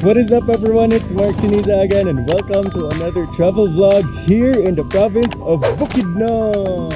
What is up everyone, it's Mark Chiniza again and welcome to another travel vlog here in the province of Bukidnon.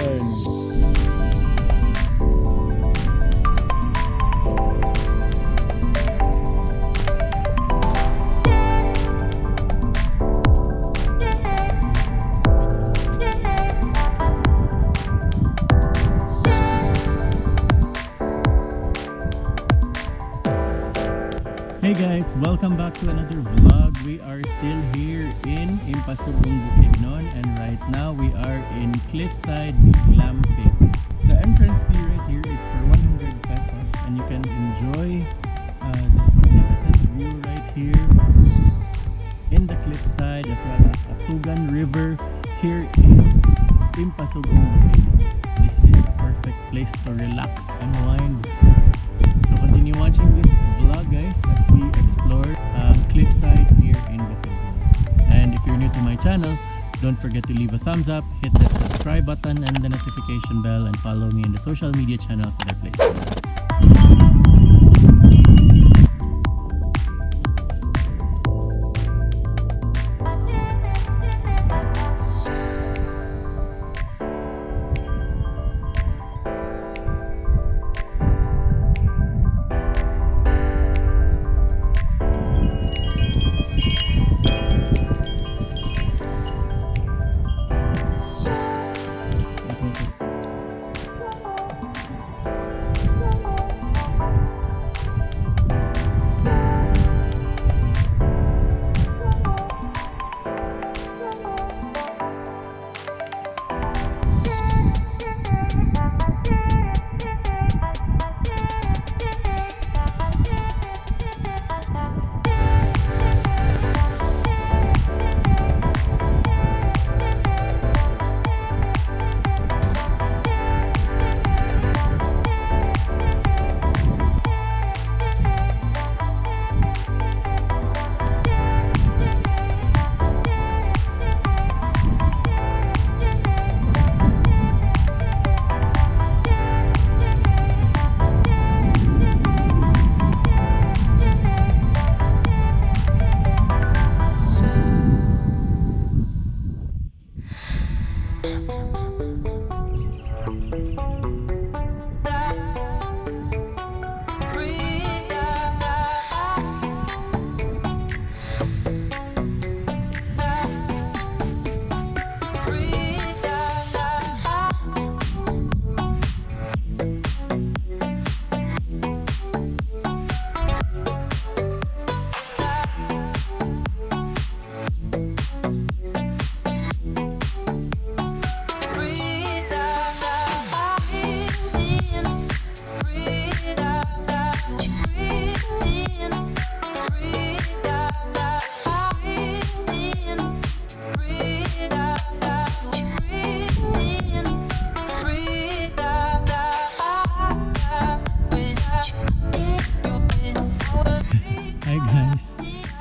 Hey guys, welcome back to another vlog. We are still here in Impasugong, Bukidnon, and right now we are in Cliffside Glamping. The entrance fee right here is for 100 pesos and you can enjoy this magnificent view right here in the cliffside, as well as Atugan River here in Impasugong, Bukidnon. This is a perfect place to relax and unwind. So continue watching this vlog guys as we explore Cliffside here in Bukidnon. And if you're new to my channel, don't forget to leave a thumbs up, hit that subscribe button and the notification bell, and follow me in the social media channels that I place.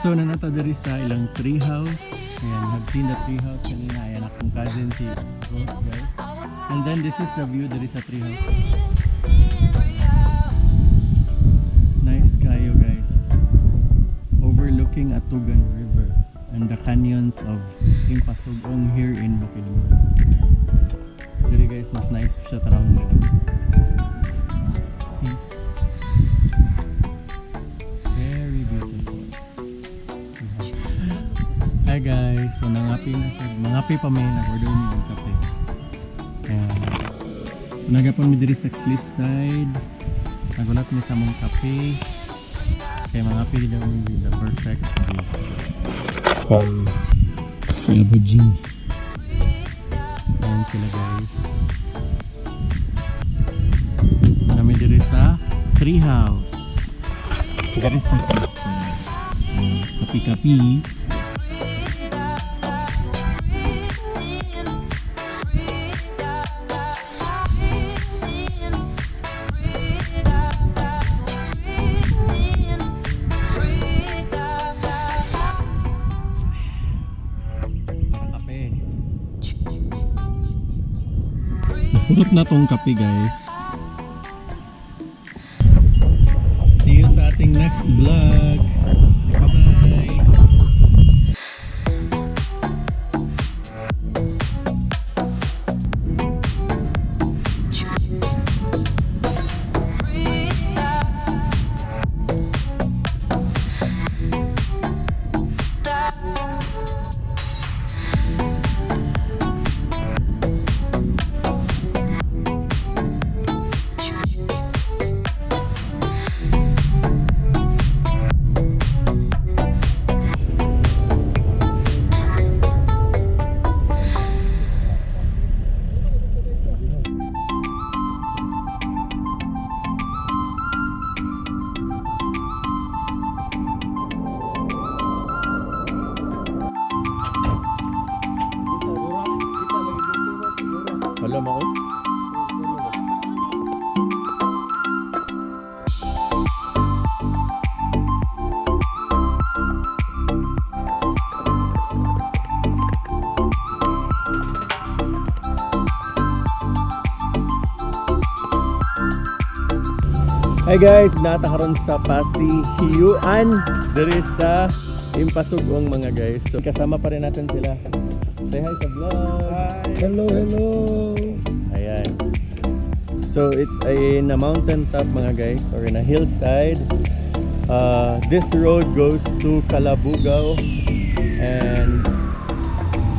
So nanata diri sa ilang tree house. Ayan, have seen the tree house kanina. Ayan akong cousin si Rose guys. And then this is the view diri sa tree house. Nice kayo guys. Overlooking Atugan River and the canyons of Impasugong here in Bukidnon. Diri guys, mas nice siya tarang nila. See? Very beautiful. Hi guys, so nangapi pa may nag-order niyo ng kape. Ayan. Nagapon mi diri sa Cliffside. Nagulat mi sa mong kape. Kaya mangapi daw mi the perfect view. Sa Abujin. Ayan sila guys. Manami diri sa tree house. Diri sa Cliffside. Kapi-kapi. Purot na tong kape guys. See you sa ating next vlog. Bye bye. Hi guys, natakaroon sa Pasihiyuan diri sa Impasugong mga guys. So kasama pa rin natin sila. Say hi sa vlog. Hi. Hello, hello. Ayan. So it's in a mountain top mga guys, or in a hillside. This road goes to Calabugao, and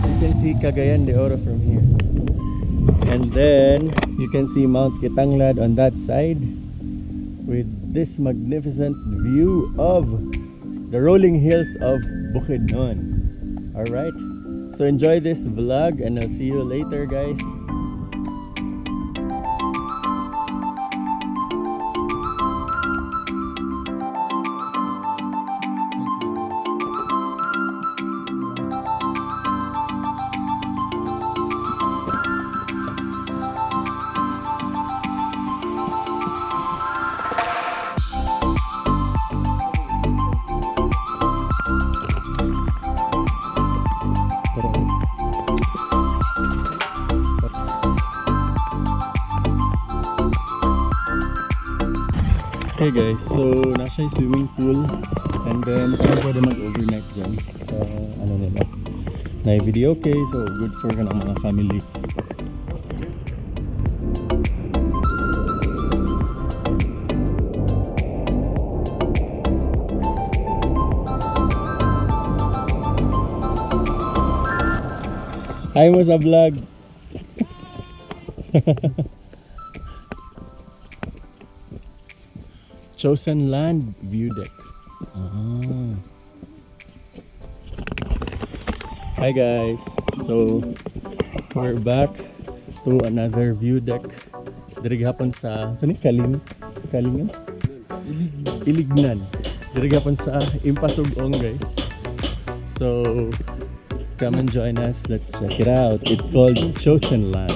you can see Cagayan de Oro from here. And then you can see Mount Kitanglad on that side, with this magnificent view of the rolling hills of Bukidnon. Alright, so enjoy this vlog and I'll see you later guys. Hey guys, so nasa yung swimming pool, and then parang pwede mag-overnight dyan sa ano nila na video, okay, so good for ka ng mga family. Hi mo sa vlog. Chosen Land View Deck. Hi guys, so we're back to another view deck. Diri gihapon sa Kalingan? Ilignan. Diri gihapon sa Impasugong guys. So come and join us. Let's check it out. It's called Chosen Land.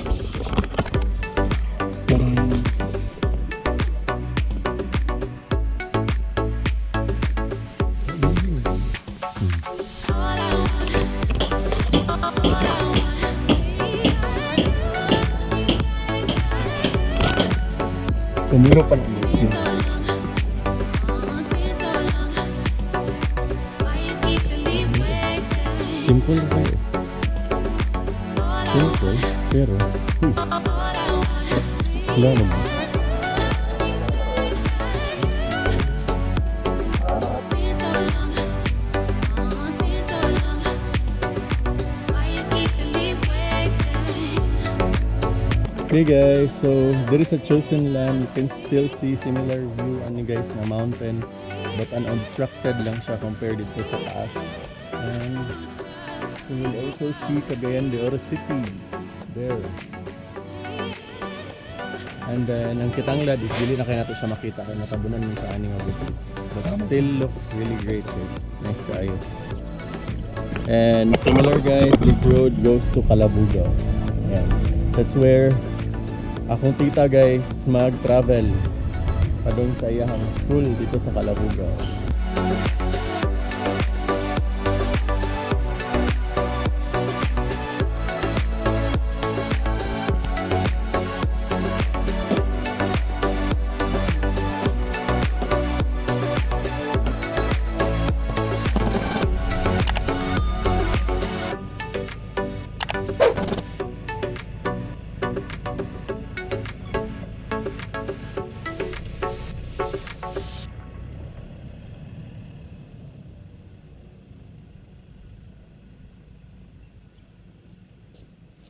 Kumuro pa lang. Simple tayo. Simple, pero wala naman. Okay guys, so there is a chosen land. You can still see similar view ano guys na mountain, but unobstructed lang siya compared dito sa taas. And you will also see Cagayan de Oro City there. And then ang Kitanglad is dili na kaya natin siya makita kaya natabunan mo sa aning of it. But still looks really great guys. Nice kayo. And similar guys, this road goes to Calabugao. Ayan. That's where akong tita guys mag-travel padung sa iyang school dito sa Calabugao.